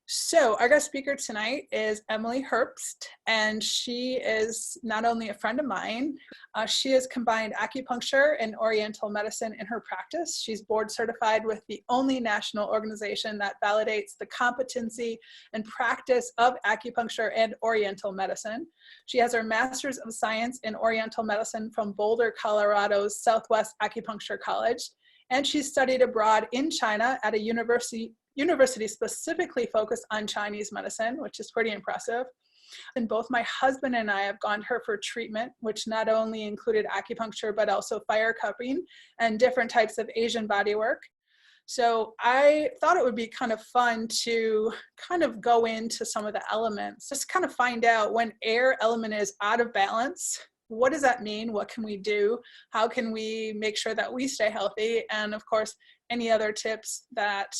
So our guest speaker tonight is Emily Herbst, and she is not only a friend of mine, she has combined acupuncture and oriental medicine in her practice. She's board certified with the only national organization that validates the competency and practice of acupuncture and oriental medicine. She has her Master's of Science in Oriental Medicine from Boulder, Colorado's Southwest Acupuncture College, and she studied abroad in China at a university specifically focused on Chinese medicine, which is pretty impressive. And both my husband and I have gone to her for treatment, which not only included acupuncture, but also fire cupping and different types of Asian bodywork. So I thought it would be kind of fun to kind of go into some of the elements, just kind of find out when air element is out of balance. What does that mean? What can we do? How can we make sure that we stay healthy? And of course, any other tips that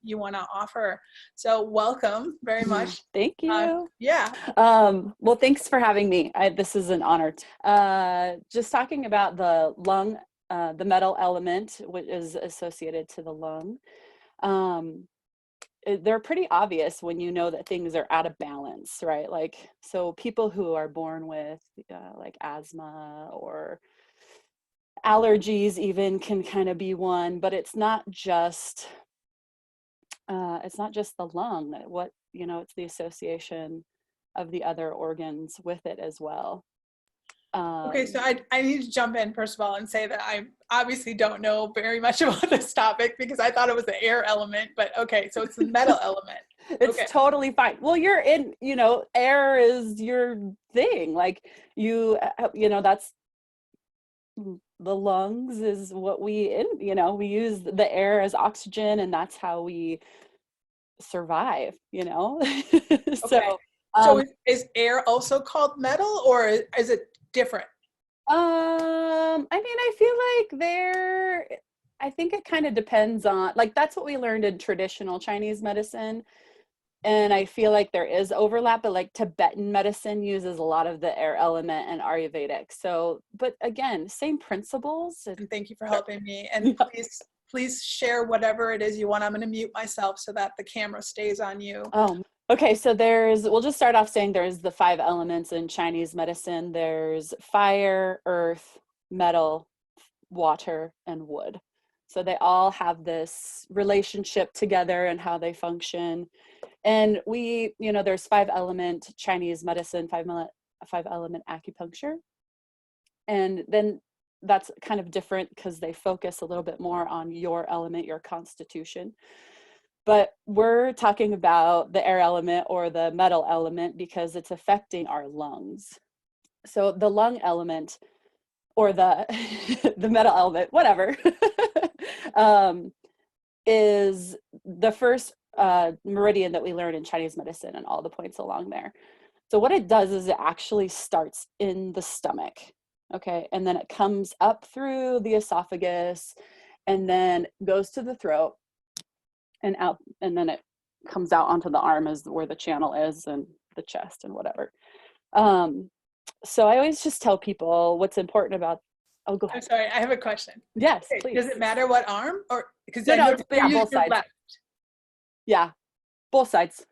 you want to offer. So welcome very much. Thank you. Yeah. Well, thanks for having me. This is an honor. Just talking about the lung, the metal element, which is associated to the lung. They're pretty obvious when you know that things are out of balance, right? Like, so people who are born with like asthma or allergies even can kind of be one, but it's not just the lung. It's the association of the other organs with it as well. Okay, so I need to jump in first of all and say that I obviously don't know very much about this topic because I thought it was the air element, but okay, so it's the metal element. It's okay. Totally fine. Well, you're in, air is your thing. Like that's the lungs is what we use the air as oxygen, and that's how we survive, Okay. So is air also called metal, or is it different? I feel like I think it kind of depends on, like, that's what we learned in traditional Chinese medicine. And I feel like there is overlap, but like Tibetan medicine uses a lot of the air element and Ayurvedic. So, but again, same principles. And thank you for helping me. And please share whatever it is you want. I'm going to mute myself so that the camera stays on you. Okay, so we'll just start off saying there's the 5 elements in Chinese medicine. There's fire, earth, metal, water, and wood. So they all have this relationship together and how they function. And there's 5 element Chinese medicine, 5 element acupuncture. And then that's kind of different because they focus a little bit more on your element, your constitution. But we're talking about the air element or the metal element because it's affecting our lungs. So the lung element or the the metal element, whatever, is the first meridian that we learn in Chinese medicine and all the points along there. So what it does is it actually starts in the stomach, okay? And then it comes up through the esophagus and then goes to the throat and out, and then it comes out onto the arm is where the channel is, and the chest and whatever. So I always just tell people what's important about, go ahead. I'm sorry, I have a question. Yes, okay, please. Does it matter what arm? Or because both sides. Left. Yeah, both sides.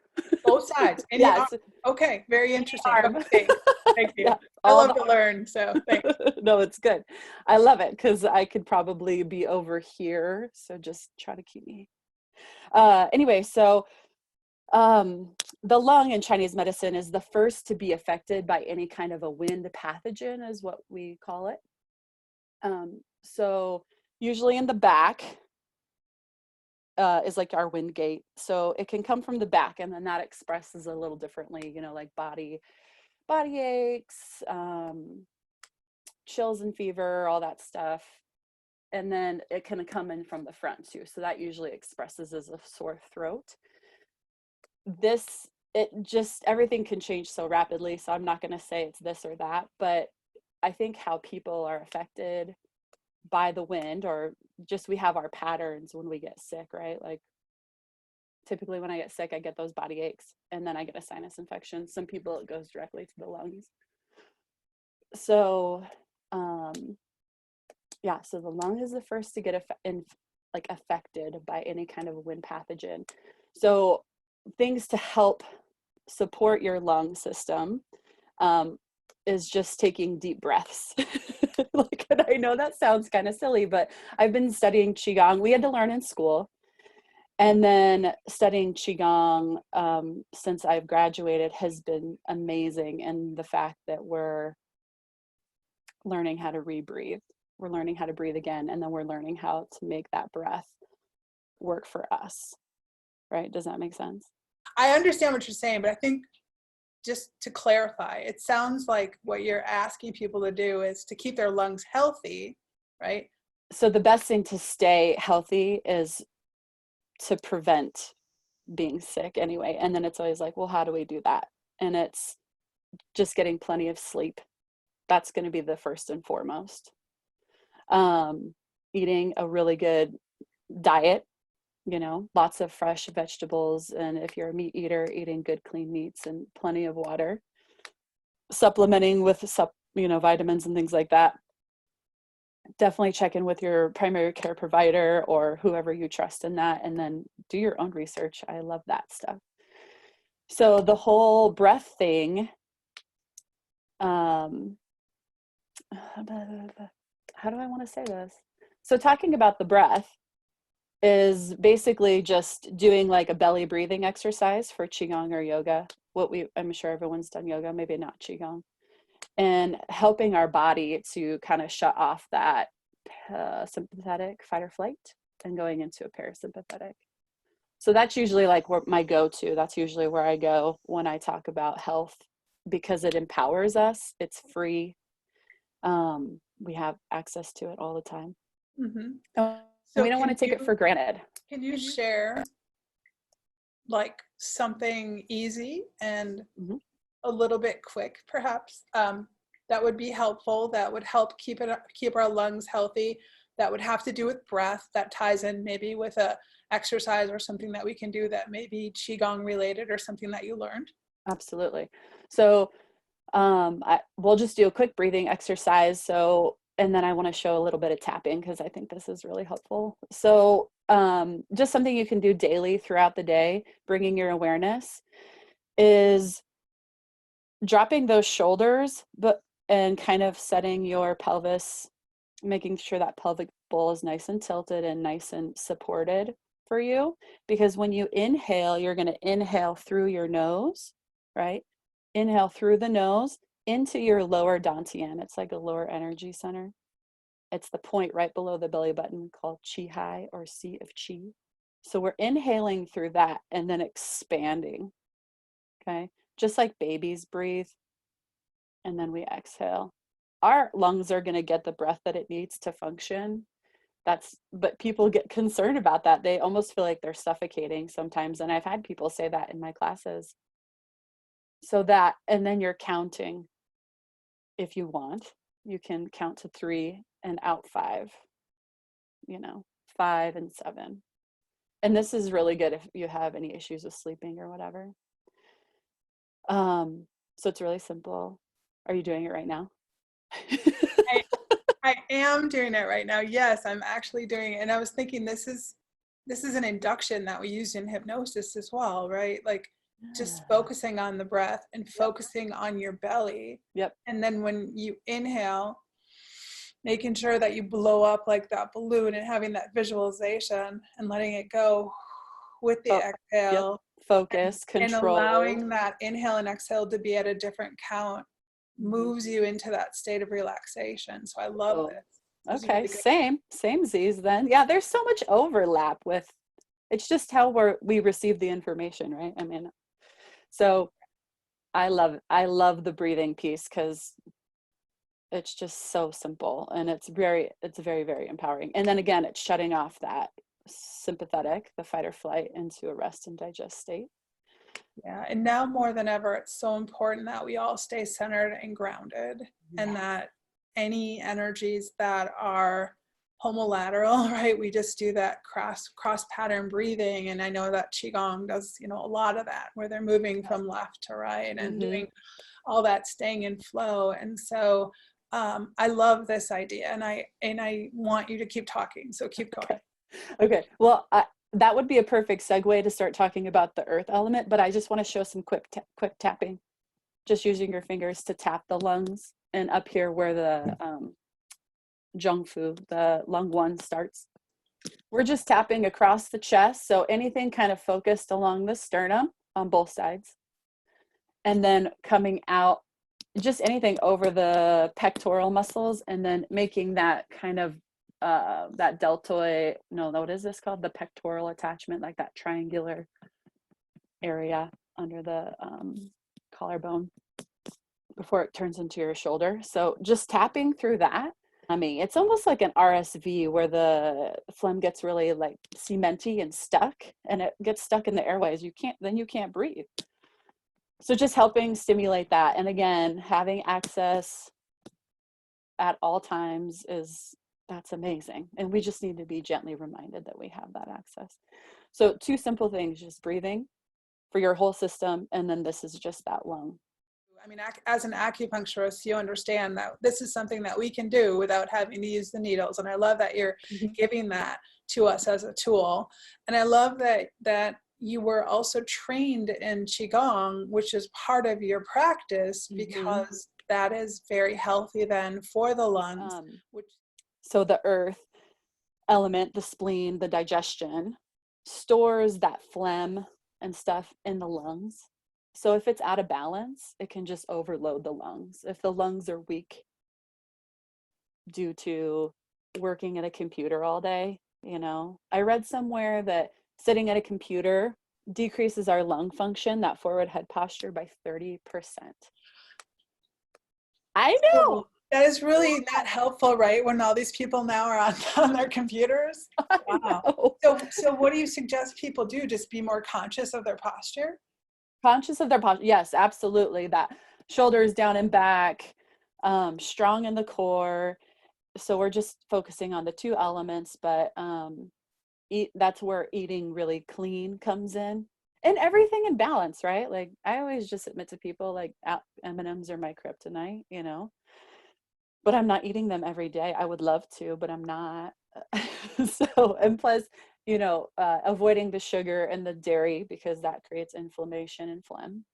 Both sides. Yeah. Okay, very interesting. Okay, thank you. Yeah, I love to learn, so thanks. No, it's good. I love it because I could probably be over here, so just try to keep me. Anyway, so the lung in Chinese medicine is the first to be affected by any kind of a wind pathogen, is what we call it. So usually in the back is like our wind gate. So it can come from the back, and then that expresses a little differently, like body aches, chills and fever, all that stuff. And then it can come in from the front too. So that usually expresses as a sore throat. Everything can change so rapidly. So I'm not going to say it's this or that, but I think how people are affected by the wind, or just we have our patterns when we get sick, right? Like typically when I get sick, I get those body aches, and then I get a sinus infection. Some people, it goes directly to the lungs. So, so the lung is the first to get affected by any kind of wind pathogen. So things to help support your lung system is just taking deep breaths. Like, and I know that sounds kind of silly, but I've been studying Qigong. We had to learn in school. And then studying Qigong since I've graduated has been amazing. And the fact that we're learning how to rebreathe, we're learning how to breathe again, and then we're learning how to make that breath work for us. Right? Does that make sense? I understand what you're saying, but I think just to clarify, it sounds like what you're asking people to do is to keep their lungs healthy, right? So the best thing to stay healthy is to prevent being sick anyway. And then it's always like, well, how do we do that? And it's just getting plenty of sleep. That's going to be the first and foremost. Eating a really good diet, you know, lots of fresh vegetables. And if you're a meat eater, eating good, clean meats and plenty of water, supplementing with vitamins and things like that. Definitely check in with your primary care provider or whoever you trust in that, and then do your own research. I love that stuff. So the whole breath thing, how do I want to say this? So talking about the breath is basically just doing like a belly breathing exercise for Qigong or yoga. I'm sure everyone's done yoga, maybe not Qigong. And helping our body to kind of shut off that sympathetic fight or flight and going into a parasympathetic. So that's usually like my go-to. That's usually where I go when I talk about health, because it empowers us. It's free. We have access to it all the time. Mm-hmm. So we don't want to take it for granted. Can you share like something easy and a little bit quick, perhaps, that would be helpful, that would help keep our lungs healthy, that would have to do with breath, that ties in maybe with a exercise or something that we can do that may be Qigong related or something that you learned? Absolutely. So we'll just do a quick breathing exercise. So, and then I want to show a little bit of tapping because I think this is really helpful. So just something you can do daily throughout the day, bringing your awareness, is dropping those shoulders, and kind of setting your pelvis, making sure that pelvic bowl is nice and tilted and nice and supported for you. Because when you inhale, you're going to inhale through your nose, right? Inhale through the nose into your lower dantian. It's like a lower energy center. It's the point right below the belly button called chi hai, or seat of chi. So we're inhaling through that and then expanding. Okay. Just like babies breathe. And then we exhale. Our lungs are going to get the breath that it needs to function. But people get concerned about that. They almost feel like they're suffocating sometimes. And I've had people say that in my classes. So that, and then you're counting. If you want, you can count to 3 and out 5, 5 and 7. And this is really good if you have any issues with sleeping or whatever. So it's really simple. Are you doing it right now? I am doing it right now. Yes, I'm actually doing it. And I was thinking this is an induction that we use in hypnosis as well, right? Like just focusing on the breath and focusing on your belly. Yep. And then when you inhale, making sure that you blow up like that balloon and having that visualization and letting it go with the exhale. Yep. Focus, control. And allowing that inhale and exhale to be at a different count moves you into that state of relaxation. So I love this. Okay, really same Z's then. Yeah, there's so much overlap with, it's just how we receive the information, right? I mean, so I love the breathing piece because it's just so simple and it's very, very empowering. And then again, it's shutting off that sympathetic, the fight or flight, into a rest and digest state. Yeah, and now more than ever, it's so important that we all stay centered and grounded, and that any energies that are homolateral, right? We just do that cross pattern breathing, and I know that Qigong does, a lot of that, where they're moving from left to right and doing all that, staying in flow. And so I love this idea, and I want you to keep talking. So keep going. Okay. Well, that would be a perfect segue to start talking about the earth element, but I just want to show some quick tapping, just using your fingers to tap the lungs and up here where the Zhongfu, the lung 1 starts. We're just tapping across the chest, so anything kind of focused along the sternum on both sides, and then coming out, just anything over the pectoral muscles, and then making that kind of that deltoid, no, what is this called? The pectoral attachment, like that triangular area under the collarbone before it turns into your shoulder. So just tapping through that. I mean, it's almost like an RSV where the phlegm gets really like cementy and stuck, and it gets stuck in the airways. You can't breathe. So just helping stimulate that. And again, having access at all times that's amazing. And we just need to be gently reminded that we have that access. So 2 simple things, just breathing for your whole system. And then this is just that lung. I mean, as an acupuncturist, you understand that this is something that we can do without having to use the needles. And I love that you're giving that to us as a tool. And I love that you were also trained in Qigong, which is part of your practice, because that is very healthy then for the lungs. So the earth element, the spleen, the digestion, stores that phlegm and stuff in the lungs. So if it's out of balance, it can just overload the lungs. If the lungs are weak due to working at a computer all day, I read somewhere that sitting at a computer decreases our lung function, that forward head posture, by 30%. I know. That is really not helpful, right? When all these people now are on their computers. Wow. So what do you suggest people do? Just be more conscious of their posture? Conscious of their posture. Yes, absolutely. That shoulders down and back, strong in the core. So we're just focusing on the 2 elements, but that's where eating really clean comes in, and everything in balance, right? Like I always just admit to people, like M&Ms are my kryptonite, but I'm not eating them every day. I would love to, but I'm not. So, and plus, avoiding the sugar and the dairy, because that creates inflammation and phlegm.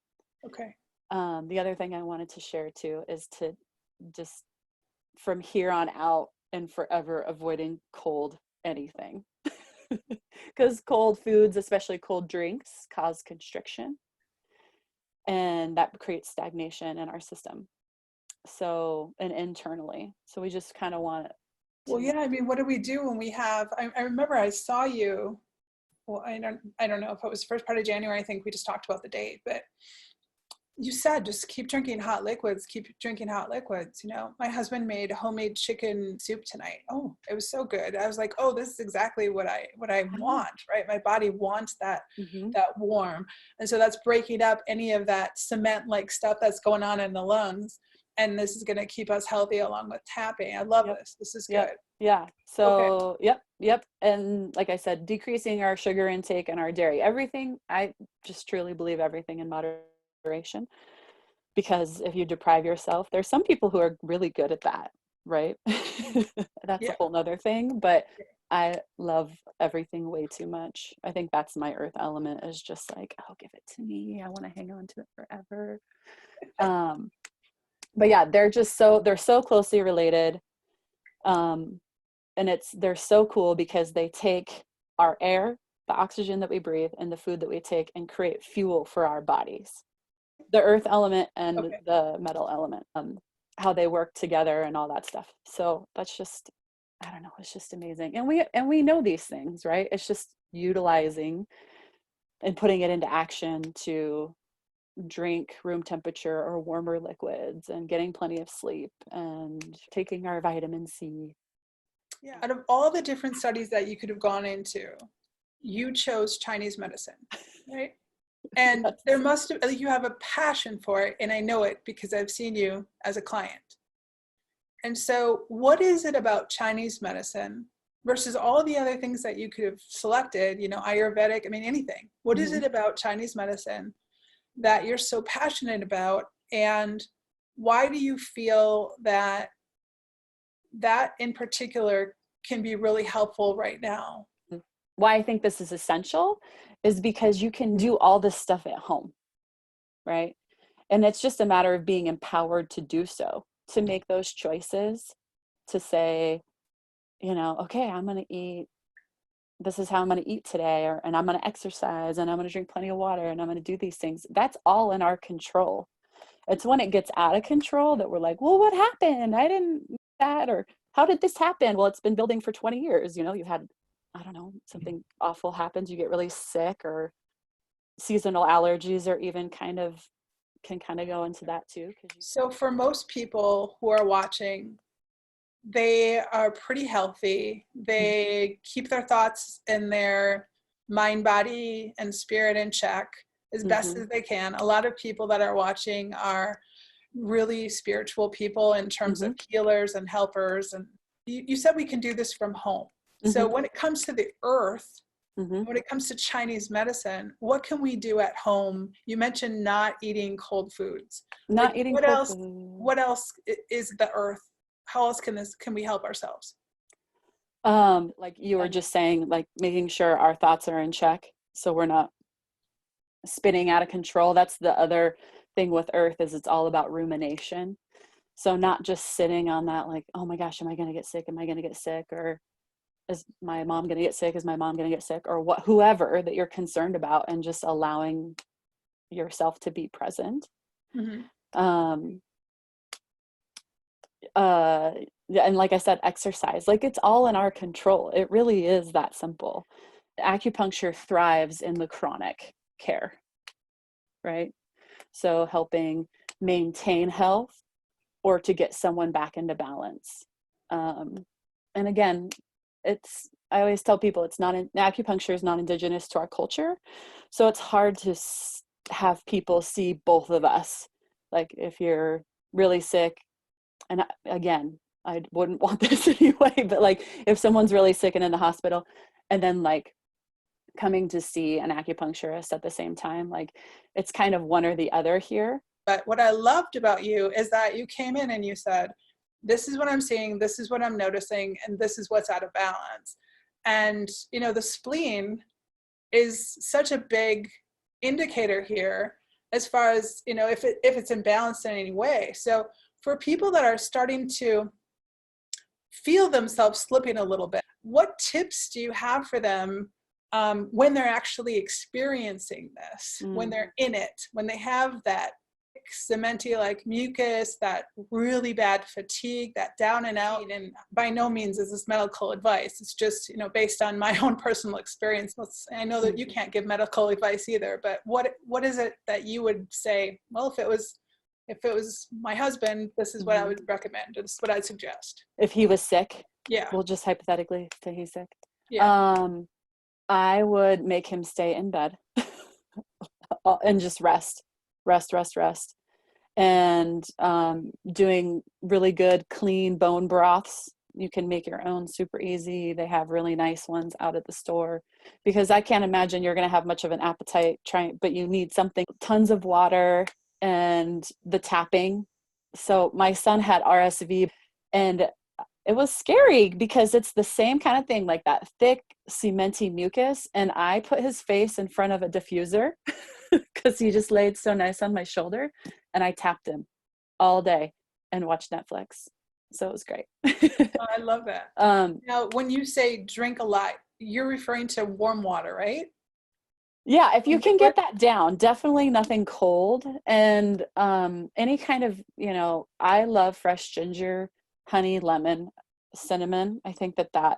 Okay. The other thing I wanted to share too is to just from here on out and forever avoiding cold anything. Because cold foods, especially cold drinks, cause constriction, and that creates stagnation in our system. So, and internally. So we just kind of want Well, yeah, I mean, what do we do when we have, I remember I saw you, well, I don't know if it was the first part of January, I think we just talked about the date, but you said just keep drinking hot liquids. My husband made homemade chicken soup tonight. Oh, it was so good. I was like, oh, this is exactly what I want, right? My body wants that that warm. And so that's breaking up any of that cement like stuff that's going on in the lungs. And this is going to keep us healthy along with tapping. I love this. This is good. Yeah. So, yep. And like I said, decreasing our sugar intake and our dairy, everything. I just truly believe everything in moderation, because if you deprive yourself, there's some people who are really good at that, right? That's a whole nother thing, but I love everything way too much. I think that's my earth element, is just like, oh, give it to me. I want to hang on to it forever. But yeah, they're so closely related. And they're so cool because they take our air, the oxygen that we breathe, and the food that we take, and create fuel for our bodies. The earth element and the metal element, how they work together and all that stuff. So that's just, I don't know, it's just amazing. And we know these things, right? It's just utilizing and putting it into action to drink room temperature or warmer liquids, and getting plenty of sleep, and taking our vitamin C. Yeah. Out of all the different studies that you could have gone into, you chose Chinese medicine, right? And there must have, you have a passion for it, and I know it because I've seen you as a client. And so what is it about Chinese medicine versus all the other things that you could have selected, Ayurvedic, I mean, anything. What is it about Chinese medicine that you're so passionate about? And why do you feel that in particular can be really helpful right now? why I think this is essential is because you can do all this stuff at home, right? And it's just a matter of being empowered to do so, to make those choices, to say, you know, okay, I'm going to eat, this is how I'm going to eat today, and I'm going to exercise, and I'm going to drink plenty of water, and I'm going to do these things. That's all in our control. It's when it gets out of control that we're like, well, what happened? I didn't do that. Or how did this happen? Well, it's been building for 20 years. You know, you've had, I don't know, something awful happens. You get really sick, or seasonal allergies, or even can go into that too. So for most people who are watching, they are pretty healthy. They keep their thoughts and their mind, body, and spirit in check as best as they can. A lot of people that are watching are really spiritual people in terms of healers and helpers. And you said we can do this from home. So when it comes to the earth, when it comes to Chinese medicine, what can we do at home? You mentioned not eating cold foods. Not eating what cold else? food. What else is the earth? How else can we help ourselves? Like you were just saying, like making sure our thoughts are in check, so we're not spinning out of control. That's the other thing with earth, is it's all about rumination. So not just sitting on that, like, oh my gosh, am I going to get sick? Am I going to get sick? Or is my mom going to get sick? Is my mom going to get sick? Or whoever that you're concerned about, and just allowing yourself to be present. And like I said, exercise, like it's all in our control. It really is that simple. Acupuncture thrives in the chronic care, right? So helping maintain health or to get someone back into balance. And again, I always tell people acupuncture is not indigenous to our culture. So it's hard to have people see both of us. Like if you're really sick, and again, I wouldn't want this anyway, but like if someone's really sick and in the hospital, and then like coming to see an acupuncturist at the same time, like it's kind of one or the other here. But what I loved about you is that you came in and you said, this is what I'm seeing, this is what I'm noticing, and this is what's out of balance. And, you know, the spleen is such a big indicator here as far as, you know, if it's imbalanced in any way. So for people that are starting to feel themselves slipping a little bit, what tips do you have for them when they're actually experiencing this, when they're in it, when they have that cementy like mucus, that really bad fatigue, that down and out? And by no means is this medical advice. It's just, you know, based on my own personal experience. I know that you can't give medical advice either, but what is it that you would say, well, if it was my husband, this is what I would recommend. This is what I'd suggest. If he was sick, yeah, we'll just hypothetically say he's sick. Yeah. I would make him stay in bed and just rest, and doing really good, clean bone broths. You can make your own super easy. They have really nice ones out at the store, because I can't imagine you're going to have much of an appetite but you need something. Tons of water and the tapping. So my son had RSV, and it was scary because it's the same kind of thing, like that thick, cementy mucus. And I put his face in front of a diffuser because he just laid so nice on my shoulder, and I tapped him all day and watched Netflix. So it was great. Oh, I love that. Now, when you say drink a lot, you're referring to warm water, right? Yeah, if you can get that down, definitely nothing cold. And any kind of, you know, I love fresh ginger, honey, lemon, cinnamon. I think that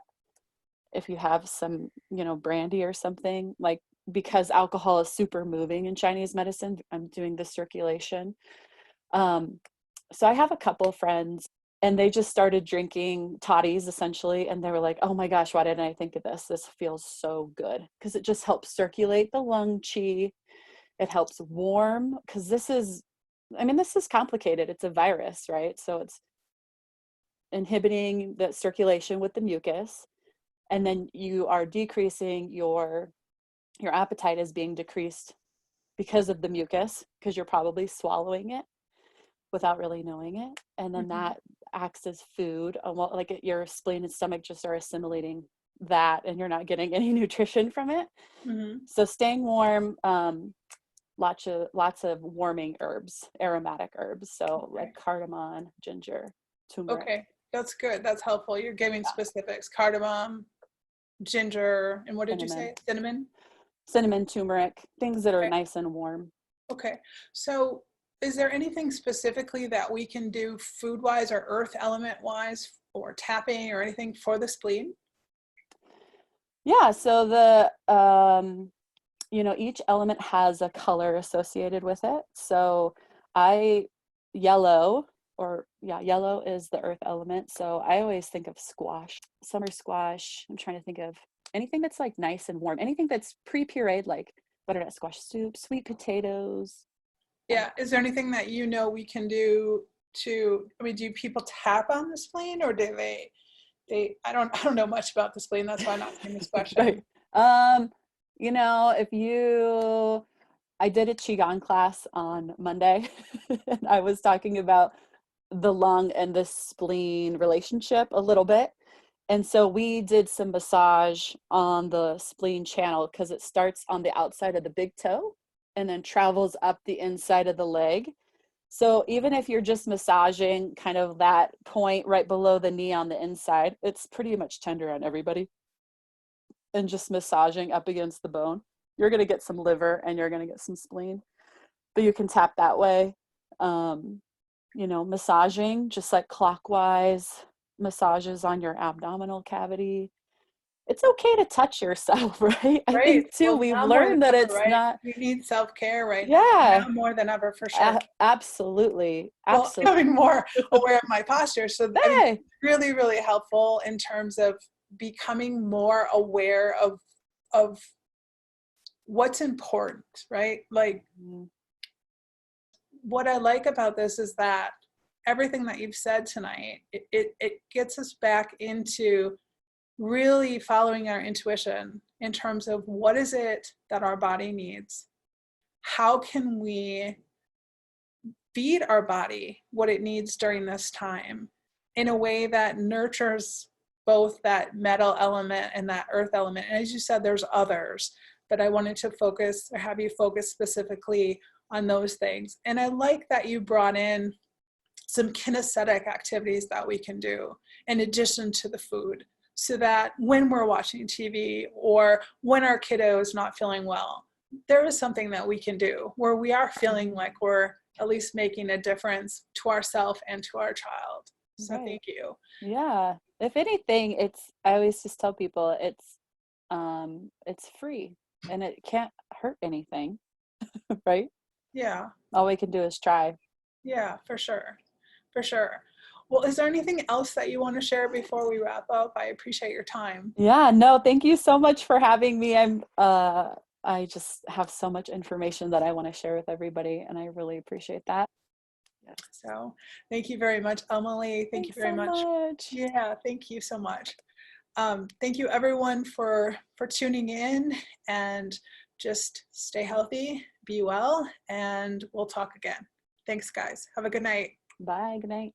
if you have some, you know, brandy or something, like, because alcohol is super moving in Chinese medicine, I'm doing the circulation. So I have a couple of friends, and they just started drinking toddies essentially. And they were like, oh my gosh, why didn't I think of this? This feels so good. Because it just helps circulate the lung qi. It helps warm, because this is complicated. It's a virus, right? So it's inhibiting the circulation with the mucus. And then you are decreasing your appetite is being decreased because of the mucus, because you're probably swallowing it without really knowing it. And then that acts as food, like your spleen and stomach just are assimilating that and you're not getting any nutrition from it. So staying warm, lots of warming herbs, aromatic herbs. So like cardamom, ginger, turmeric. Okay, that's good. That's helpful. You're giving specifics. Cardamom, ginger, and what did you say? Cinnamon? Cinnamon, turmeric, things that are nice and warm. Okay, so is there anything specifically that we can do food-wise or earth element-wise or tapping or anything for the spleen? Yeah, so the each element has a color associated with it. So yellow is the earth element. So I always think of squash, summer squash. I'm trying to think of anything that's like nice and warm, anything that's pre-pureed, like butternut squash soup, sweet potatoes. Yeah, is there anything that we can do do people tap on the spleen, or do I don't know much about the spleen, that's why I'm asking this question. Right. I did a Qigong class on Monday and I was talking about the lung and the spleen relationship a little bit. And so we did some massage on the spleen channel because it starts on the outside of the big toe and then travels up the inside of the leg. So even if you're just massaging kind of that point right below the knee on the inside, it's pretty much tender on everybody. And just massaging up against the bone, you're going to get some liver and you're going to get some spleen, but you can tap that way. Massaging just like clockwise massages on your abdominal cavity. It's okay to touch yourself, right? I think too, well, we've learned that it's not. We need self-care now more than ever, for sure. Absolutely. Well, becoming more aware of my posture. So it's really, really helpful in terms of becoming more aware of what's important, right? Like what I like about this is that everything that you've said tonight, it gets us back into really following our intuition in terms of what is it that our body needs? How can we feed our body what it needs during this time in a way that nurtures both that metal element and that earth element? And as you said, there's others, but I wanted to have you focus specifically on those things. And I like that you brought in some kinesthetic activities that we can do in addition to the food, so that when we're watching TV or when our kiddo is not feeling well, there is something that we can do where we are feeling like we're at least making a difference to ourselves and to our child. So thank you. Yeah. If anything, I always just tell people it's free and it can't hurt anything, right? Yeah. All we can do is try. Yeah, for sure. For sure. Well, is there anything else that you want to share before we wrap up? I appreciate your time. Yeah, no, thank you so much for having me. I just have so much information that I want to share with everybody, and I really appreciate that. Yes. So thank you very much, Emily. Thank you very much. Yeah, thank you so much. Thank you everyone for tuning in, and just stay healthy, be well, and we'll talk again. Thanks, guys. Have a good night. Bye. Good night.